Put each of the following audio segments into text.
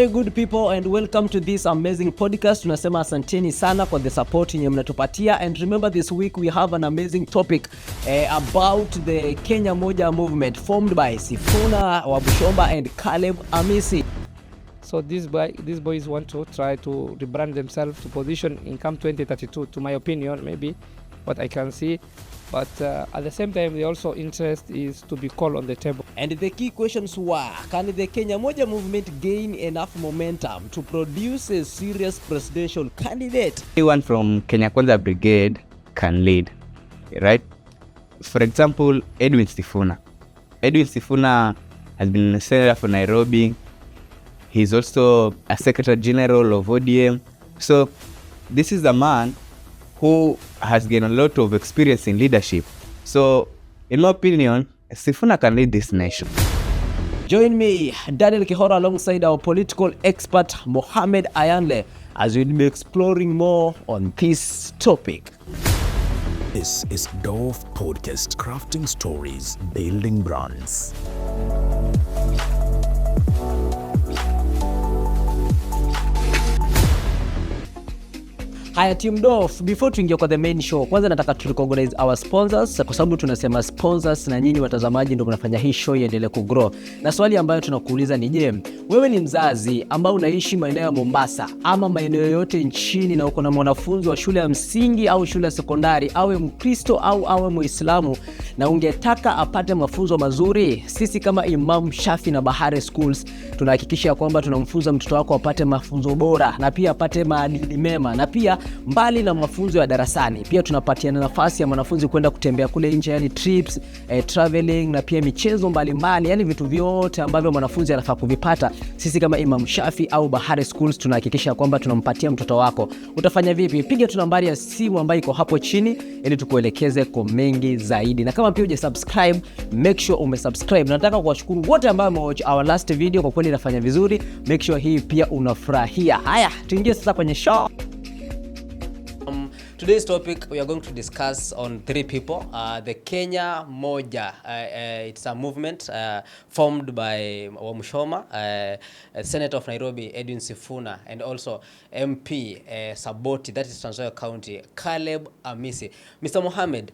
Hey good people and welcome to this amazing podcast. Tunasema asanteni sana for the support yenye mnatupatia, and remember this week we have an amazing topic about the Kenya Moja movement formed by Sifuna Wabushomba and Caleb Amisi. So these boys want to try to rebrand themselves to position income 2032, to my opinion, maybe what I can see. But at the same time, the also interest is to be called on the table. And the key questions were, can the Kenya Moja movement gain enough momentum to produce a serious presidential candidate? Anyone from Kenya Kwanza Brigade can lead, right? For example, Edwin Sifuna. Edwin Sifuna has been a senator for Nairobi. He's also a Secretary General of ODM. So this is a man who has gained a lot of experience in leadership. So, in my opinion, Sifuna can lead this nation. Join me, Daniel Kihora, alongside our political expert, Mohamed Ayanle, as we'll be exploring more on this topic. This is Dove Podcast, crafting stories, building brands. Haya Team Dof, before tuingie kwa the main show, kwanza nataka tu recognize our sponsors, kwa sababu tunasema sponsors na nyinyi watazamaji ndio mnafanya hii show iendelee kugrow. Na swali ambayo tunakuuliza ni je, wewe ni mzazi ambao unaishi maeneo ya Mombasa ama maeneo yote nchini na uko na mwanafunzi wa shule ya msingi au shule ya sekondari, awe Mkristo au awe Muislamu, na ungetaka apate mafunzo mazuri? Sisi kama Imam Shafi na Bahari Schools tunahakikisha kwamba tunamfunza mtoto wako apate mafunzo bora na pia apate maadili mema, na pia mbali na mafunzo ya darasani, pia tunapatiana nafasi ya wanafunzi kwenda kutembea kule nje, yani trips, traveling, na pia michezo mbalimbali, yani vitu vyote ambavyo mwanafunzi anafaa kuvipata. Sisi kama Imam Shafi au Bahari Schools tunahakikisha kwamba tunampatia mtoto wako. Utafanya vipi? Piga tu nambari ya simu ambayo iko hapo chini ili tukuelekeze kwa mengi zaidi. Na kama pia hujasubscribe, make sure umesubscribe. Nataka kuwashukuru wote ambao wamewatch our last video, kwa kweli inafanya vizuri. Make sure hii pia unafurahia. Haya, tuingie sasa kwenye show. Today's topic, we are going to discuss on three people. The Kenya Moja, it's a movement formed by Wamushoma, Senator of Nairobi, Edwin Sifuna, and also MP Saboti, that is Trans Nzoia County, Caleb Amisi. Mr. Mohammed,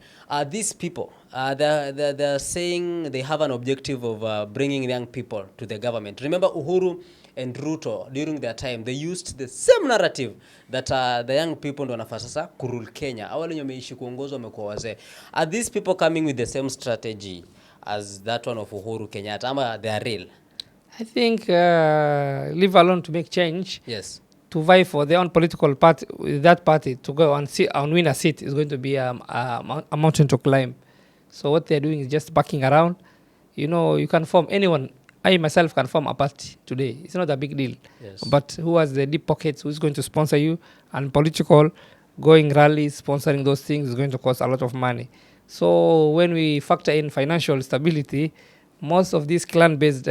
these people, they're saying they have an objective of bringing young people to the government. Remember Uhuru and Ruto, during their time, they used the same narrative that the young people ndo wanafaa sasa kurule Kenya. Awali wenye wameishi kuongozwa wamekuwa wazee. Are these people coming with the same strategy as that one of Uhuru Kenyatta, ama they are real? I think leave alone to make change. Yes. To vie for their own political party, that party to go and win a seat is going to be a mountain to climb. So what they're doing is just backing around. You know, you can form anyone. I myself can form a party today. It's not a big deal. Yes. But who has the deep pockets, who's going to sponsor you? And political, going rallies, sponsoring those things is going to cost a lot of money. So when we factor in financial stability, most of these clan-based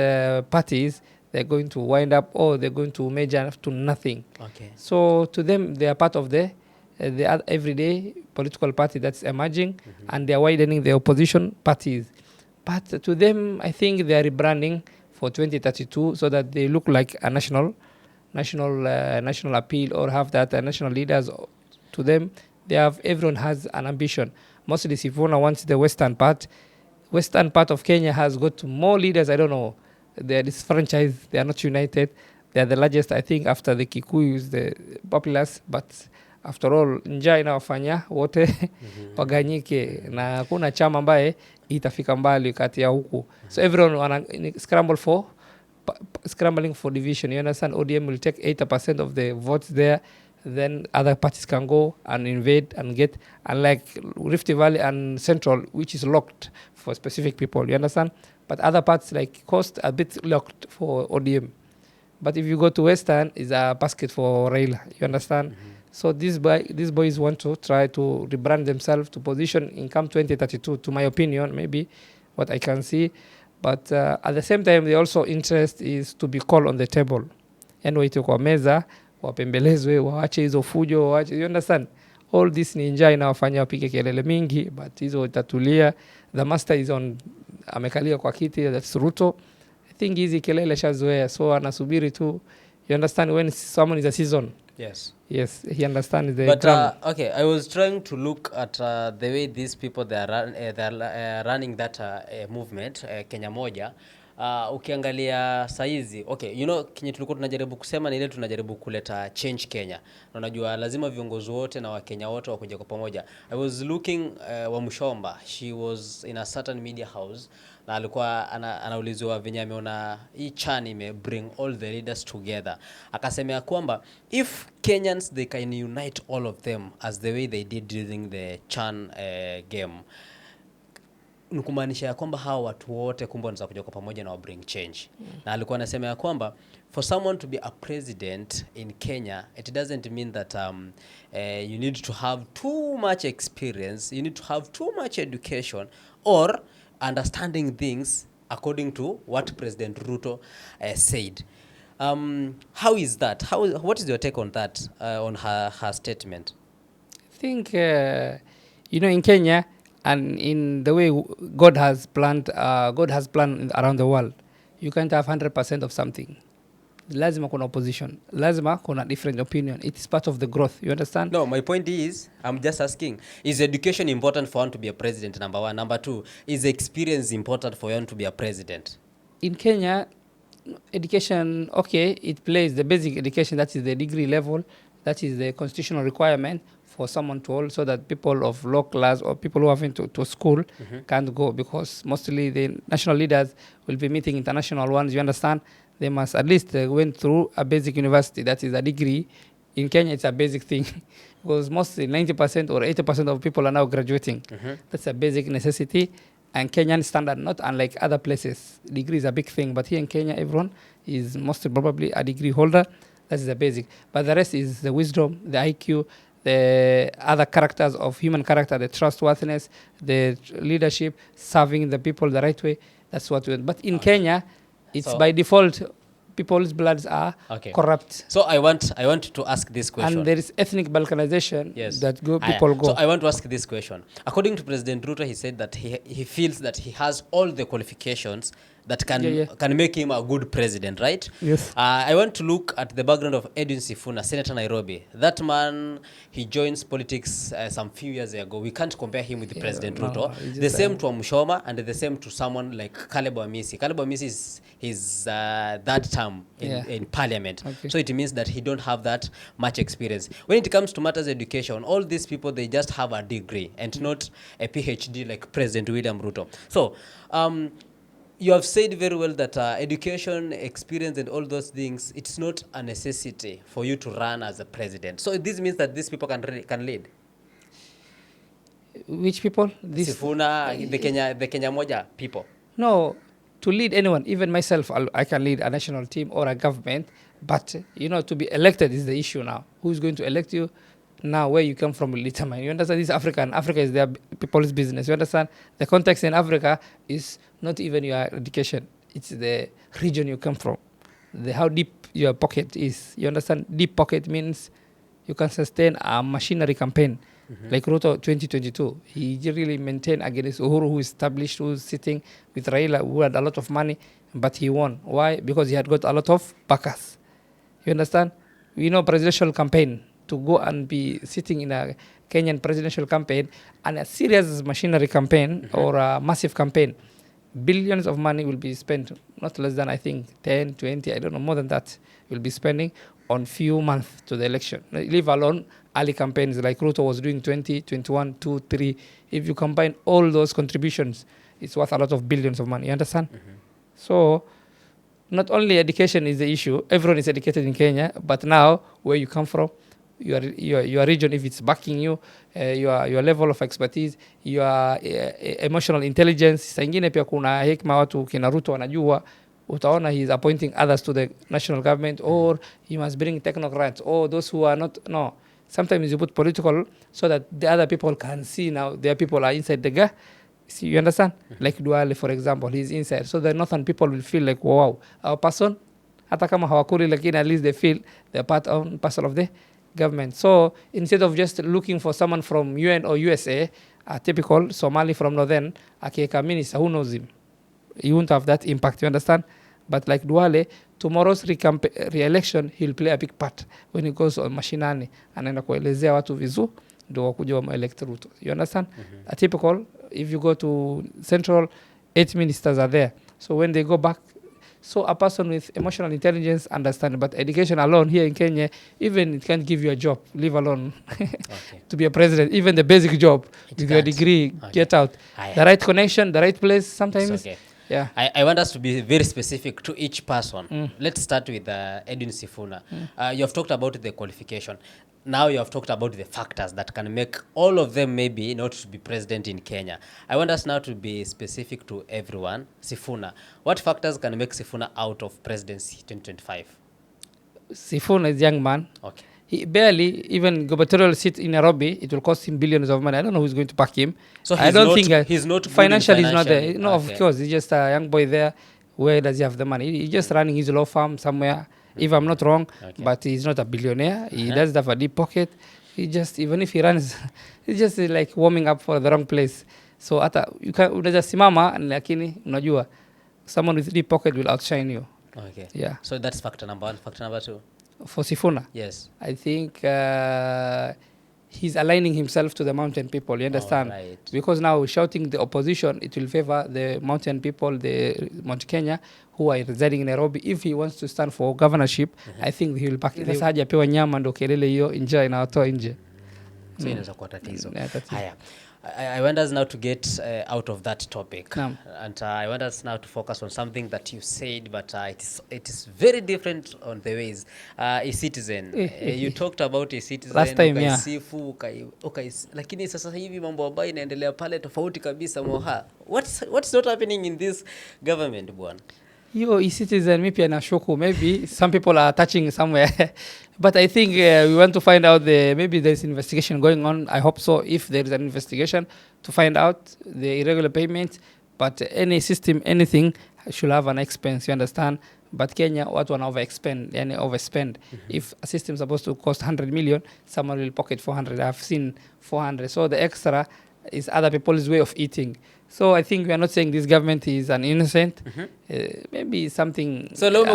parties, they're going to wind up, or they're going to major to nothing. Okay. So to them, they are part of the everyday political party that's emerging, and they are widening the opposition parties. But to them, I think they are rebranding for 2032 so that they look like a national appeal, or have that national leaders. To them, everyone has an ambition. Mostly Sifuna wants the western part. Western part of Kenya has got more leaders. I don't know. They're disfranchised. They are not united. They are the largest, I think, after the Kikuyus, the populace. But after all, njaa inawafanya wote waganyike, na kuna chama ambaye itafika mbali kati ya huku. So everyone wana scrambling for division. You understand? ODM will take 80% of the votes there. Then other parties can go and invade and get, unlike Rift Valley and Central, which is locked for specific people. You understand? But other parts like Coast are a bit locked for ODM. But if you go to Western, it's a basket for Raila. You understand? So these boys want to try to rebrand themselves to position income 2032, to my opinion, maybe what I can see. But at the same time, the also interest is to be called on the table. Yani waite kwa meza, wapembelezwe, waache hizo fujo, waache, you understand? All this ni njaa inawafanya wapige kelele mingi, but hizo itatulia. The master is on, amekalia kwa kiti, that's Ruto. I think hizi kelele shazoea, so anasubiri tu, You understand, when someone is a season. Yes. Yes, he understands the But grammar. okay, I was trying to look at the way these people they are running that movement Kenya Moja. Ukiangalia saizi, okay, you know kinyi tulikuwa tunajaribu kusema ni ile tunajaribu kuleta change Kenya. Na unajua lazima viongozi wote na Wakenya wote wakuje kwa pamoja. I was looking wa Mushomba, she was in a certain media house na alikuwa anaulizwa venye ameona hii chan ime bring all the leaders together. Akasemea kwamba if Kenyans they can unite all of them as the way they did during the chan game, nukumaanisha ya kwamba hawa watu wote kumbe wanaweza kuja kwa pamoja na bring change. Na alikuwa anasema ya kwamba for someone to be a president in Kenya, it doesn't mean that you need to have too much experience, you need to have too much education or understanding things according to what President Ruto said. How is that? What is your take on that, on her statement? I think, in Kenya, and in the way God has planned around the world, you can't have 100% of something. Lazima kuna opposition. Lazima kuna different opinion. It is part of the growth. You understand? No, my point is, I'm just asking, is education important for one to be a president, number one? Number two, is experience important for one to be a president? In Kenya, education, okay, it plays the basic education, that is the degree level, that is the constitutional requirement for someone to hold, so that people of low class or people who haven't to school can't go, because mostly the national leaders will be meeting international ones. You understand? They must at least went through a basic university, that is a degree. In Kenya, it's a basic thing because mostly 90% or 80% of people are now graduating. That's a basic necessity. And Kenyan standard, not unlike other places. Degree is a big thing, but here in Kenya, everyone is most probably a degree holder. That is the basic. But the rest is the wisdom, the IQ, the other characters of human character, the trustworthiness, the leadership, serving the people the right way. That's what we want. But in Kenya, it's by default, people's bloods are corrupt. So I want to ask this question. And there is ethnic balkanization that people go. So I want to ask this question. According to President Ruto, he said that he feels that he has all the qualifications that can make him a good president, right? Yes. I want to look at the background of Edwin Sifuna, Senator Nairobi. That man, he joins politics some few years ago. We can't compare him with President Ruto. The same to Mushoma and the same to someone like Caleb Amisi. Caleb Amisi is his third term in parliament. Okay. So it means that he don't have that much experience. When it comes to matters education, all these people, they just have a degree and not a PhD like President William Ruto. So, you have said very well that education, experience, and all those things, it's not a necessity for you to run as a president. So this means that these people can lead. Which people? Sifuna, the Kenya Moja people. No, to lead anyone, even myself, I can lead a national team or a government. But, to be elected is the issue now. Who's going to elect you? Now, where you come from will determine. You understand? This is Africa, and Africa is their people's business. You understand? The context in Africa is not even your education. It's the region you come from. How deep your pocket is. You understand? Deep pocket means you can sustain a machinery campaign. Like Ruto 2022. He really maintained against Uhuru, who established, who's sitting with Raila, who had a lot of money, but he won. Why? Because he had got a lot of backers. You understand? We know presidential campaign. To go and be sitting in a Kenyan presidential campaign and a serious machinery campaign or a massive campaign, billions of money will be spent, not less than, I think, 10, 20, I don't know, more than that, will be spending on few months to the election. Leave alone early campaigns like Ruto was doing 20, 21, 2, 3. If you combine all those contributions, it's worth a lot of billions of money. You understand? So, not only education is the issue, everyone is educated in Kenya, but now, where you come from, your region, if it's backing you, your level of expertise, your emotional intelligence. Saa ingine pia kuna hekima watu kina Ruto wanajua, utaona he is appointing others to the national government, or he must bring technocrats, or those who are not. No, sometimes you put political so that the other people can see now their people are inside the guy. See, you understand? Like Duale, for example, he's inside. So the northern people will feel like, wow, our person, hata kama hawakuli, lakini at least they feel they're part of the government. So instead of just looking for someone from UN or USA, a typical Somali from Northern, a Keka minister, who knows him? He won't have that impact, you understand? But like Duale, tomorrow's re-election he'll play a big part when he goes on mashinani, anaenda kuelezea watu vizuri ndio wakuja wa elect Ruto. You understand? A typical, if you go to Central, 8 ministers are there. So when they go back, so a person with emotional intelligence understand, but education alone here in Kenya, even it can't give you a job, leave alone to be a president. Even the basic job, with your degree, get out. The right connection, the right place, sometimes. Yeah. I want us to be very specific to each person. Let's start with Edwin Sifuna. You have talked about the qualification. Now you have talked about the factors that can make all of them maybe not to be president in Kenya. I want us now to be specific to everyone. Sifuna, what factors can make Sifuna out of presidency 2025? Sifuna is a young man. Okay. He barely even gubernatorial seat in Nairobi. It will cost him billions of money. I don't know who's going to back him. So I don't think he's not financially. He's not there. No, okay. Of course, he's just a young boy there. Where does he have the money? He's just running his law firm somewhere. If I'm not wrong, but he's not a billionaire. He doesn't have a deep pocket. He just, even if he runs, he's just like warming up for the wrong place. So you can unaweza simama lakini unajua someone with deep pocket will outshine you. Okay. Yeah. So that's factor number 1. Factor number 2. For Sifuna, yes, I think he's aligning himself to the mountain people. You understand? Right. Because now shouting the opposition, it will favor the mountain people, the Mount Kenya, who are residing in Nairobi. If he wants to stand for governorship, I think he will back it. Sasa hajapewa nyama ndo kelele hiyo njaa inawatoa nje. So inaweza kuwa tatizo. Tatizo. Haya. I want us now to get out of that topic. And I want us now to focus on something that you said, but it is very different on the ways. E-Citizen. You talked about E-Citizen. Last time, ukaisifu, lakini sasa hivi mambo ambayo inaendelea pale tofauti kabisa Moha. What's not happening in this government, bwana? Yo, E-Citizen, maybe anashuku. Maybe some people are touching somewhere. But I think we want to find out maybe there's investigation going on. I hope so, if there is an investigation to find out the irregular payments. But any system, anything should have an expense, you understand? But Kenya, what one overspend. If a system is supposed to cost 100 million, someone will pocket 400. I've seen 400. So the extra is other people's way of eating. So I think we are not saying this government is an innocent. Maybe something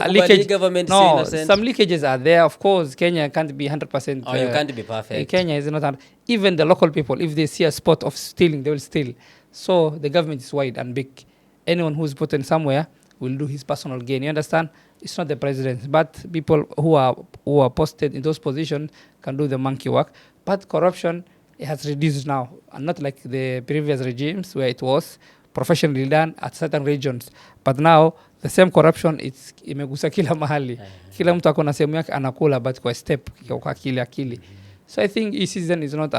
leakage. Government no, innocent. Some leakages are there. Of course, Kenya can't be 100%. Oh, you can't be perfect. Kenya is not. Even the local people, if they see a spot of stealing, they will steal. So the government is wide and big. Anyone who's put in somewhere will do his personal gain. You understand? It's not the president, but people who are posted in those positions can do the monkey work. But corruption, it has reduced now, and not like the previous regimes where it was professionally done at certain regions. But now the same corruption, it's imegusa kila mahali. Kila mtu akona sehemu yake anakula, but kwa step kwa akili. So I think E-Citizen is not.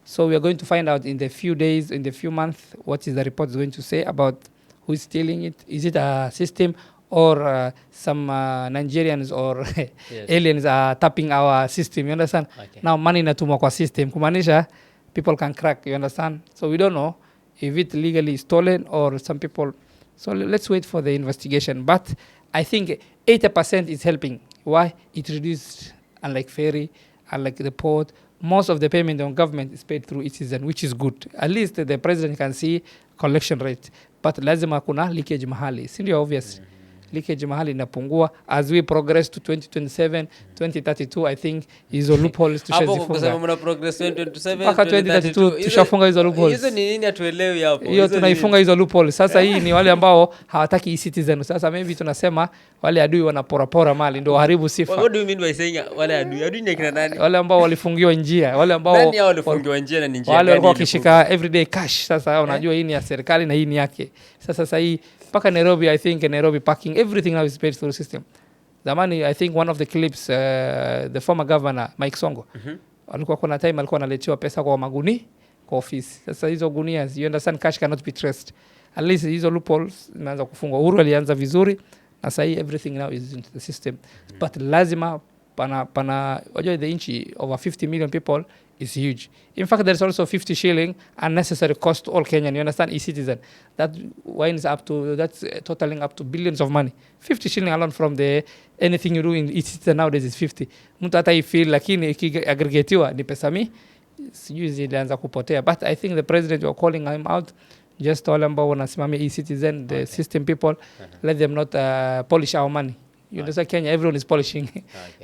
So we are going to find out in the few days, in the few months, what is the report is going to say about who is stealing it. Is it a system? Or some Nigerians or aliens are tapping our system, you understand? Okay. Now money inatumwa kwa system, kumaanisha people can crack, you understand? So we don't know if it legally stolen or some people. So let's wait for the investigation. But I think 80% is helping. Why? It reduced, unlike ferry, unlike the port, most of the payment on government is paid through E-Citizen, which is good. At least the president can see collection rate. But lazima kuna leakage mahali. Sindio, obvious. Leakage mahali inapungua as we progress to 2027 2032. I think hizo loopholes tushazifunga. Hapo kusema mna progress 2027 mpaka 2032 tushafunga hizo loopholes. Hizo ni nini atuelewi hapo? Hiyo tunaifunga hizo loopholes. Sasa hii ni wale ambao hawataki E-Citizen. Sasa maybe tunasema wale adui wanapora mali ndio haribu sifa. What do you mean by saying wale adui? Adui ni kina nani? Wale ambao walifungiwa njia, wale ambao nani hao walifungiwa njia na ni njia gani? Wale walikuwa wakishika everyday cash. Sasa unajua hii ni ya serikali na hii ni yake. Sasa hii paka Nairobi, I think Nairobi parking, everything now is paid through system. Zamani, I think one of the clips, the former governor Mike Songo, alikuwa kuna time alikuwa analetewa pesa kwa maguni kwa office. Sasa hizo gunia, you understand, cash cannot be traced. At least hizo loopholes imeanza kufungwa. Uhuru alianza vizuri na sasa everything now is into the system. But lazima pana wajua the inchi over 50 million people is huge. In fact, there's also 50 shilling unnecessary cost to all Kenyan. You understand? E-Citizen. That winds up to, that's totaling up to billions of money. 50 shilling alone from anything you do in E-Citizen nowadays is 50. Mtu hata ifeel lakini aggregatiwa ni pesa sijui zilianza kupotea. But I think the president, you're calling him out, just wale ambao wanasimamia e-citizen, the system people, let them not polish our money. You understand, Kenya, everyone is polishing.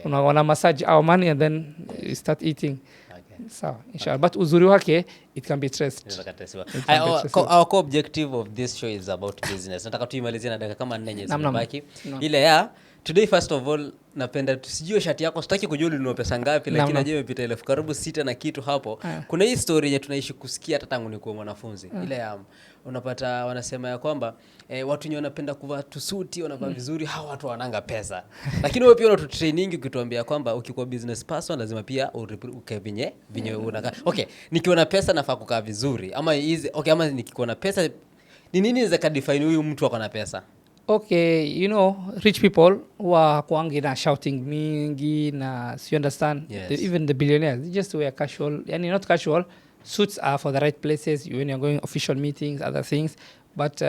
Wana massage our money and then you start eating. Sawa, inshallah. But uzuri wake, it can be traced. Our core objective of this show is about business. Nataka tuimalizie na dakika kama 4 zimebaki. Ile ya today, first of all, napenda tusijue shati yako, sitaki kujua ulinunua pesa ngapi, lakini najua imepita 1000 karibu 6 na kitu hapo. Kuna hii story yenye tunaishi kusikia hata tangu nikuwa mwanafunzi. Ile ya unapata wanasema ya kwamba watu wenye wanapenda kuvaa tusuti, wanavaa vizuri, hao watu wananga pesa. Lakini wewe pia unatu training ukituambia kwamba ukikuwa business person lazima pia ukae vinye unakaa. Okay, nikiwa na pesa nafaa kukaa vizuri. Ama hizi ama nikiwa na pesa ni nini inaweza kadefine huyu mtu ako na pesa? Okay, you know, rich people wa kuangi na shouting mingi na, you understand, even the billionaires, they just wear casual, yani not casual, suits are for the right places when you're going official meetings, other things, but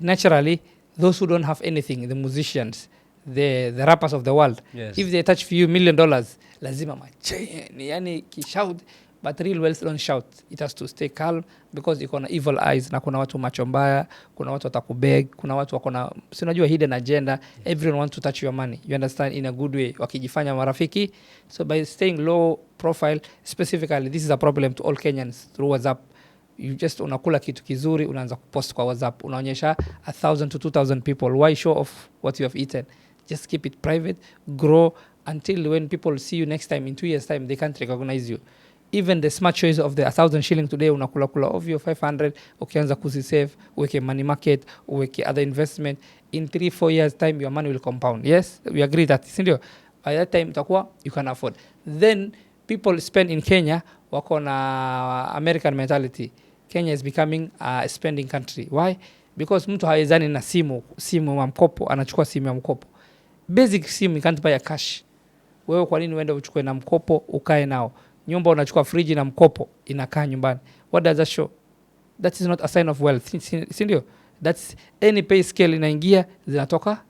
naturally, those who don't have anything, the musicians, the rappers of the world, if they touch few $1 million, lazima macheni, yani kishout. But real wealth don't shout. It has to stay calm because iko na evil eyes na kuna watu macho mbaya, kuna watu watakubeg, kuna watu wako na si unajua hidden agenda. Everyone wants to touch your money. You understand, in a good way. Wakijifanya marafiki. So by staying low profile, specifically this is a problem to all Kenyans through WhatsApp. You just unakula kitu kizuri, unaanza kupost kwa WhatsApp, unaonyesha 1,000 to 2,000 people. Why show off what you have eaten? Just keep it private, grow until when people see you next time in 2 years time they can't recognize you. Even the smart choice of the 1,000 shilling today, unakula ovyo 500, ukianza kusisave, uweke money market, uweke other investment, in 3-4 years time your money will compound. Yes, we agree that, sindio? By that time utakuwa you can afford. Then people spend in Kenya wako na American mentality. Kenya is becoming a spending country. Why? Because mtu hawezani na simu wa mkopo, anachukua simu ya mkopo. Basic simu you can't buy a cash. Wewe kwa nini uende uchukue na mkopo ukae nao? Nyumba unachukua friji na mkopo inakaa nyumbani. What does that show? That is not a sign of wealth. Sindio? That's any pay scale inaingia zinatoka.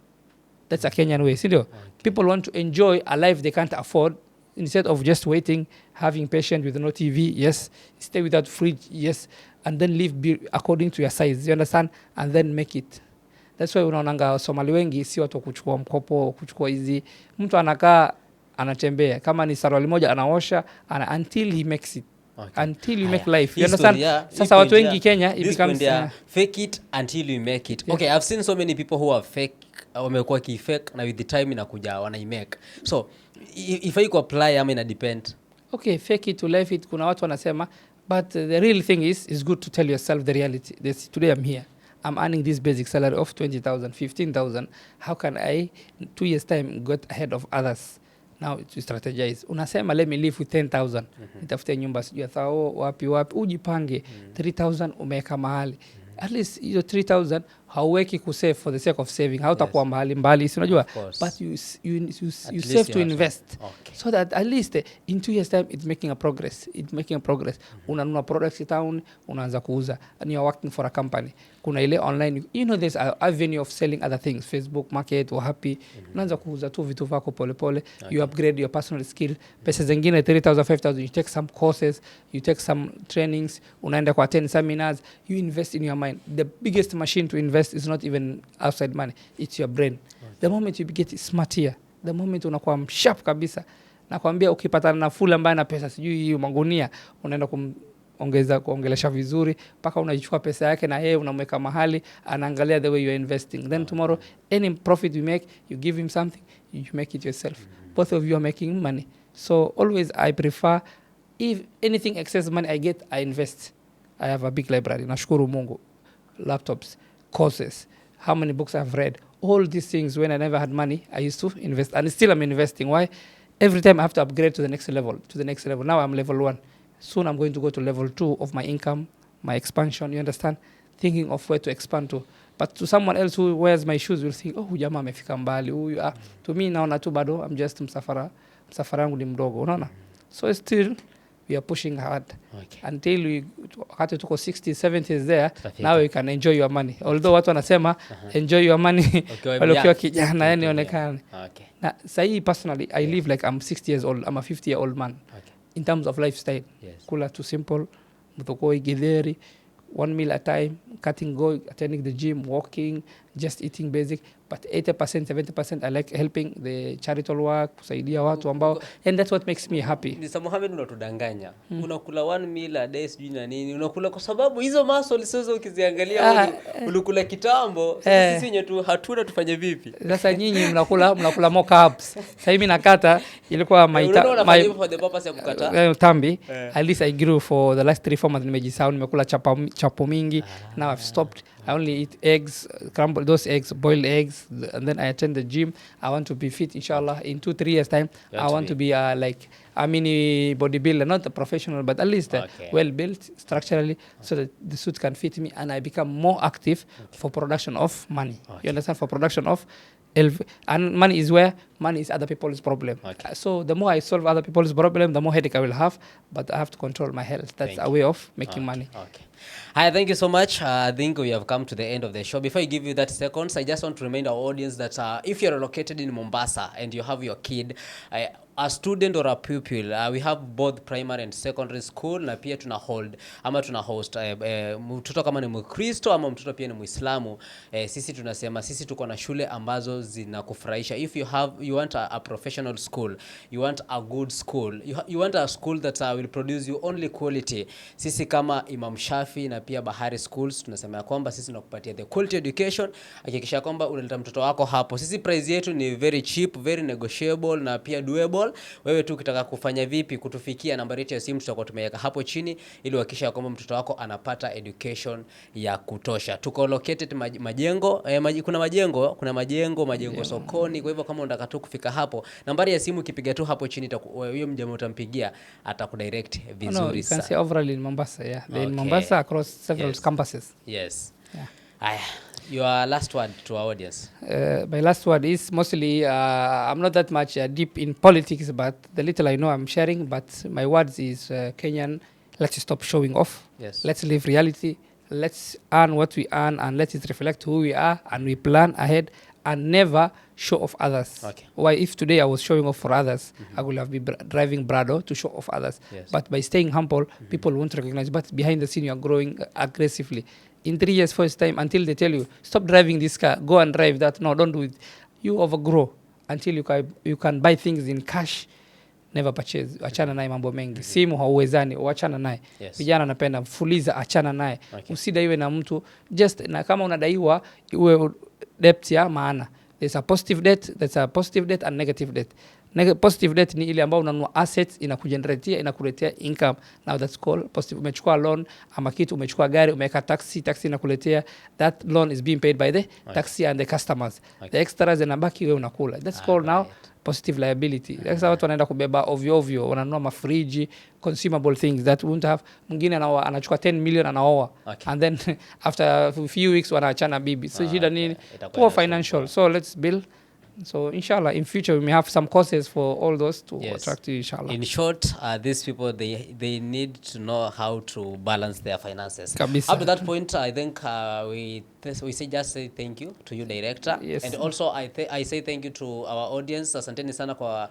That's a Kenyan way. Sindio? People want to enjoy a life they can't afford instead of just waiting, having patience with no TV. Yes. Stay without fridge. Yes. And then live according to your size. You understand? And then make it. That's why unaonanga Somali wengi si watu kuchukua mkopo, kuchukua hizi. Mtu anakaa anatembea kama ni sarwali moja anaosha until he makes it. Until you make life. You understand? Sasa watu wengi Kenya it becomes fake it until you make it. Okay, I've seen so many people who are fake, wamekuwa kifake na with the time inakuja wanaimake. So if I could apply ama ina depend. Okay, fake it to life it, kuna watu wanasema, but the real thing is good to tell yourself the reality. Today I'm here, I'm earning this basic salary of 20,000, 15,000. How can I 2 years time get ahead of others? Now to strategize. Unasema let me live with 10,000. Nitafute nyumba sijui thao wapi ujipange. 3,000 umeweka mahali. At least hiyo 3,000 hauweki kusave for the sake of saving. Hautakuwa mahali mbali, si unajua? But you save to invest. Okay. So that at least in 2 years time it's making a progress. Unanunua products town, unaanza kuuza. And you are working for a company. Kuna ile online, you know there's a avenue of selling other things, Facebook market or happy. Unaanza kuuza tu vitu vako pole. You upgrade your personal skill. Pesa zingine 3,000, 5,000, you take some courses, you take some trainings, unaenda kwa 10 seminars, you invest in your mind. The biggest machine to invest is not even outside money, it's your brain. The moment you get smarter, the moment unakuwa msharp kabisa, nakwambia ukipatana na full ambaye na pesa sijui hiyo magunia, unaenda kuongelesha vizuri mpaka unaichukua pesa yake na yeye unamweka mahali, anaangalia the way you are investing. Then tomorrow any profit you make, you give him something, you make it yourself. Both of you are making money. So always I prefer, if anything excess money I get, I invest. I have a big library, nashukuru Mungu. Laptops, courses, how many books I've read, all these things. When I never had money, I used to invest, and still I'm investing. Why? Every time I have to upgrade to the next level. Now I'm level 1. Soon I'm going to go to level 2 of my income, my expansion. You understand? Thinking of where to expand to. But to someone else who wears my shoes will think, oh, jamaa amefika mbali. To me naona tu bado I'm just msafara wangu ni mdogo, unaona? So still we are pushing hard until we wakati tuko 60s 70s there. Now you can enjoy your money, although watu wanasema enjoy your money ukiwa kijana, yani onekane. Na sahi personally I live like I'm 60 years old, I'm a 50-year-old man. In terms of lifestyle, kula too simple, mtokoi githeri, one meal at a time, attending the gym, walking, just eating basic. But 80%, 70% I like helping the charitable work, kusaidia watu ambao, and that's what makes me happy. Mr. Mohamed, unatudanganya. Unakula one meal a day sijui na nini. Unakula kwa sababu hizo muscle sio ukiziangalia ulikula kitambo. Sisi wenyewe tu hatuna tufanye vipi? Sasa nyinyi mnakula more carbs. Sasa mimi nakata ilikuwa my for the purpose ya kukata tambi. At least I grew for the last 3-4 months, nimejisahau, nimekula chapo mingi. Now I've stopped. I only eat eggs, crumble those eggs, boiled eggs, and then I attend the gym. I want to be fit, inshallah. In 2-3 years time, I want to be like a mini bodybuilder, not a professional, but at least well built structurally, so that the suit can fit me and I become more active for production of money. You understand? For production of and money is where money is other people's problem. So the more I solve other people's problem, the more headache I will have, but I have to control my health. That's a way of making money. Hi, thank you so much. I think we have come to the end of the show. Before I give you that seconds, I just want to remind our audience that if you're located in Mombasa and you have your kid, a student or a pupil, we have both primary and secondary school, na pia tuna host mtoto kama ni Mkristo ama mtoto pia ni Muislamu. Sisi tunasema sisi tuko na shule ambazo zinakufurahisha. If you want a professional school, you want a good school, you want a school that will produce you only quality, sisi kama Imam Shafi na pia Bahari Schools tunasema kwamba sisi tunakupatia the quality education. Hakikisha kwamba unaleta mtoto wako hapo. Sisi price yetu ni very cheap, very negotiable na pia doable. Wewe tu ukitaka kufanya vipi kutufikia, nambari yetu ya simu tutakuwa tumeweka hapo chini ili uhakikishe kwamba mtoto wako anapata education ya kutosha. Tuko located majengo, kuna majengo sokoni. Kwa hivyo kama unataka tu kufika hapo, nambari ya simu ukipiga tu hapo chini huyo mjamaa utampigia atakudirect vizuri sana. You can say overall in Mombasa, in Mombasa across several campuses. Yes. Your last word to our audience. My last word is mostly, I'm not that much deep in politics, but the little I know I'm sharing. But my words is Kenyan, let's stop showing off. Yes. Let's live reality. Let's earn what we earn and let it reflect who we are, and we plan ahead and never show off others. Why, if today I was showing off for others, I would have been driving Brado to show off others. But by staying humble, people won't recognize. But behind the scene, you are growing aggressively. In 3 years, first time, until they tell you, stop driving this car, go and drive that. No, don't do it. You overgrow until you can buy things in cash. Never purchase. Achana naye mambo mengi. Simu hauwezani, achana naye. Vijana napenda fuliza, achana naye. Usidaiwe na mtu. Just na kama unadaiwa, iwe debt ya maana. There's a positive debt and negative debt. Positive debt ni ile ambayo unanunua assets inakuletea income. Now that's called positive. Umechukua loan ama kitu, umechukua gari, umeweka taxi inakuletea, that loan is being paid by the taxi and the customers. The extras zinabaki wewe unakula. That's called now positive liability. Sasa watu wanaenda kubeba ovyo, wananunua mafriji, consumable things that won't have. Mwingine anachukua 10 million anaoa, and then after a few weeks wanaachana bibi. So shida nini? Poor financial. So let's build. So inshallah in future we may have some courses for all those to attract you, inshallah. In short, these people they need to know how to balance their finances. Kabisa. Up to that point, I think we say thank you to you, director. And also I say thank you to our audience. Asanteni sana kwa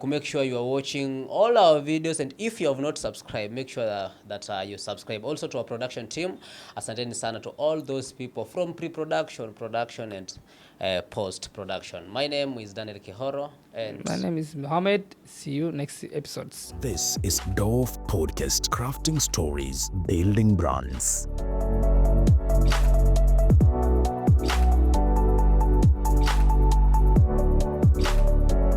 make sure you are watching all our videos, and if you have not subscribed, make sure that you subscribe. Also to our production team, asanteni sana to all those people from pre-production, production and post-production. My name is Daniel Kihoro. And my name is Mohammed. See you next episodes. This is Dove Podcast, crafting stories, building brands.